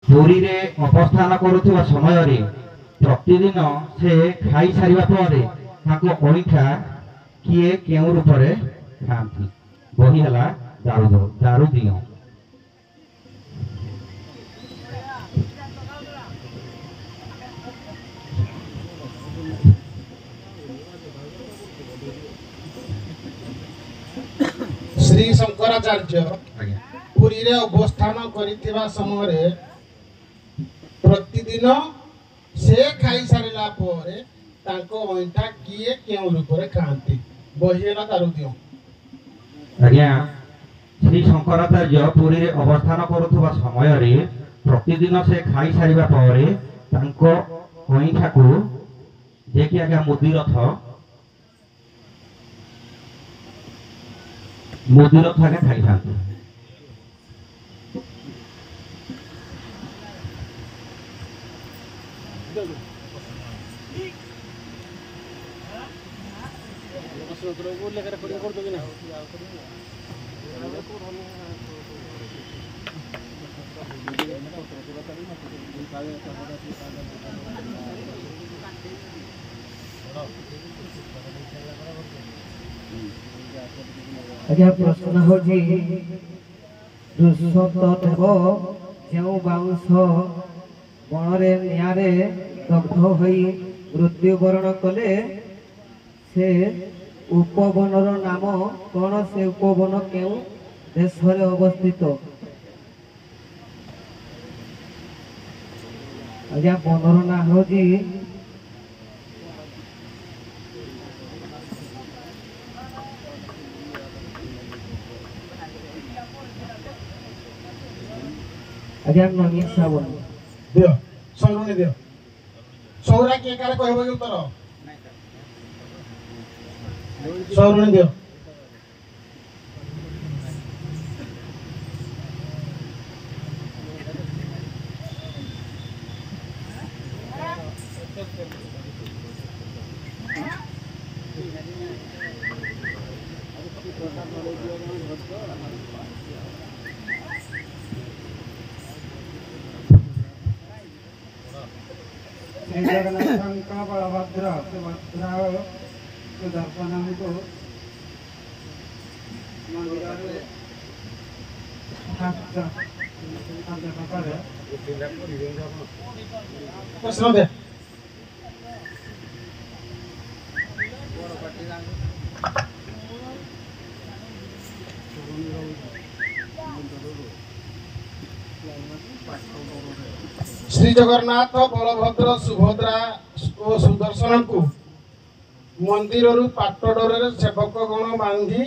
पुरी रे अवस्थान करुवा समय प्रतिदिन से खाई सारिबा परे ताको अणिखा किए केउ रूप रे खाती बही हला दारू दियो। श्री शंकराचार्य पुरी रे अवस्थान करिथिबा समय प्रतिदिन से खाई सारिला परे तांको अइठा किए केउ रूप रे खाती बहिला दारू दियो। आज्ञा श्री शंकराचार्य पुरी रे अवस्थान करुवा समय प्रतिदिन से खाई सारिबा परे तांको अइठा को जे कि आज्ञा मुदिरथ आगे खाई थांती। आज्ञा प्रश्न हो देव जो बाउंश बणरे निआरे दग्ध हो मृत्युवरण कले से उपवनर नाम कौन से उपवन केउ देश रे अवस्थित। आज्ञा बनर ना हो आज्ञा नवीन सावन दियो सौरने दियो सौरा के कारे कहबो कि उत्तर सौरने दियो। जगन्नाथ बलभद्र सुभद्रा सुदर्शन को मंदिर प्रश्न दे श्री जगन्नाथ बलभद्र सुभद्रा और सुदर्शन को मंदिर पाट डोर सेवक गण बांधी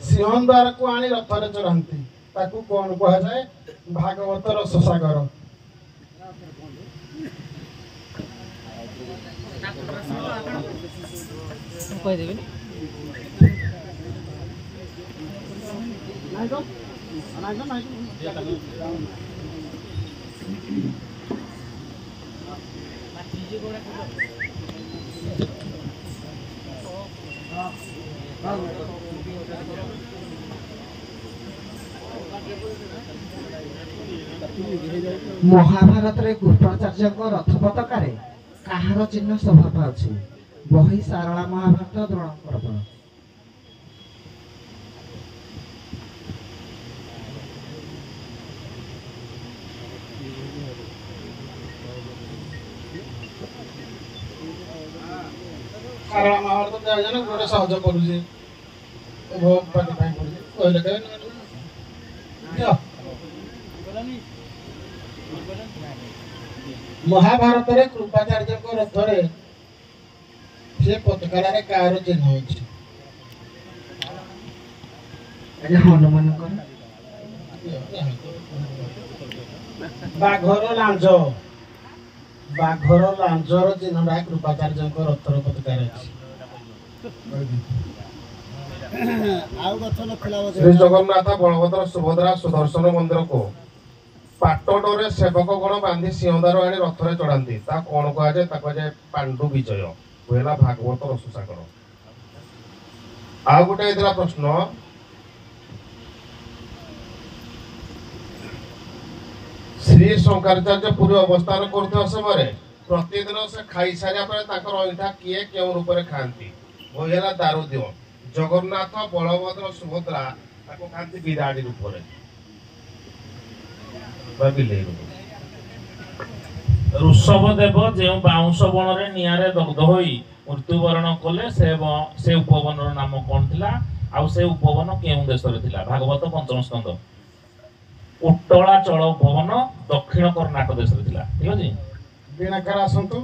सिंहद्वार को आनी रथरे चढ़ाती ताकू कौन कह जाए भागवत रससागर। महाभारत रे कृपाचार्य रथ पताकार कहार चिन्ह स्वभाव अच्छी बही सारला महाभारत द्रोण पर्व। सारला महाभारत जान गोटे सहज पड़ुଛି पानी पाई पड़ुଛି कहले कहले महाभारत रे कृपाचार्य रथ रे से पताकार रे कार चिन्ह अछि हनुमान बाघर लांजर चिन्हटा कृपाचार्य रथर पताकार अछि। श्री जगन्नाथ बलभद्र सुभद्रा सुदर्शन मंदिर को पाटडोरे सेवक गण बांधी सिंहदार आनी रथरे चढ़ाती ता कौन कह जाए पांडु विजय कहला भागवत रससागर। आ गोटे प्रश्न श्री ଶ୍ରୀ ଶଙ୍କରାଚାର୍ଯ୍ୟ ପୁରୀ ଅବସ୍ଥାନ କରୁଥିବା ସମୟରେ ପ୍ରତିଦିନ ସେ ଖାଇସାରିବା ପରେ ତାଙ୍କର ଅଇଁଠା କିଏ କେଉଁ ରୂପରେ ଖାଆନ୍ତି? ବହି ହେଲା ଦାରୁଦିଅ। ଜଗନ୍ନାଥ, ବଳଭଦ୍ର, ସୁଭଦ୍ରା ତାକୁ ଖାଆନ୍ତି ବିରାଡ଼ି ରୂପରେ ବା ବିଲେଇ ରୂପରେ। ଋଷଭ ଦେବ ଯେଉଁ ବାଉଁଶ ବଣରେ ନିଆଁରେ ଦଗ୍ଧ ହୋଇ ମୃତ୍ୟୁବରଣ କଲେ ସେ ଉପବନର ନାମ କଣ ଥିଲା? ଆଉ ସେ ଉପବନ କେଉଁ ଦେଶରେ ଥିଲା? ଭାଗବତ ପଞ୍ଚମ ସ୍କନ୍ଧ। ଉତ୍ତଳାଚଳ ଉପବନ ଦକ୍ଷିଣ କର୍ଣ୍ଣାଟକ ଦେଶରେ ଥିଲା। ଠିକ ଅଛି। ବିନାକାର ଆସନ୍ତୁ।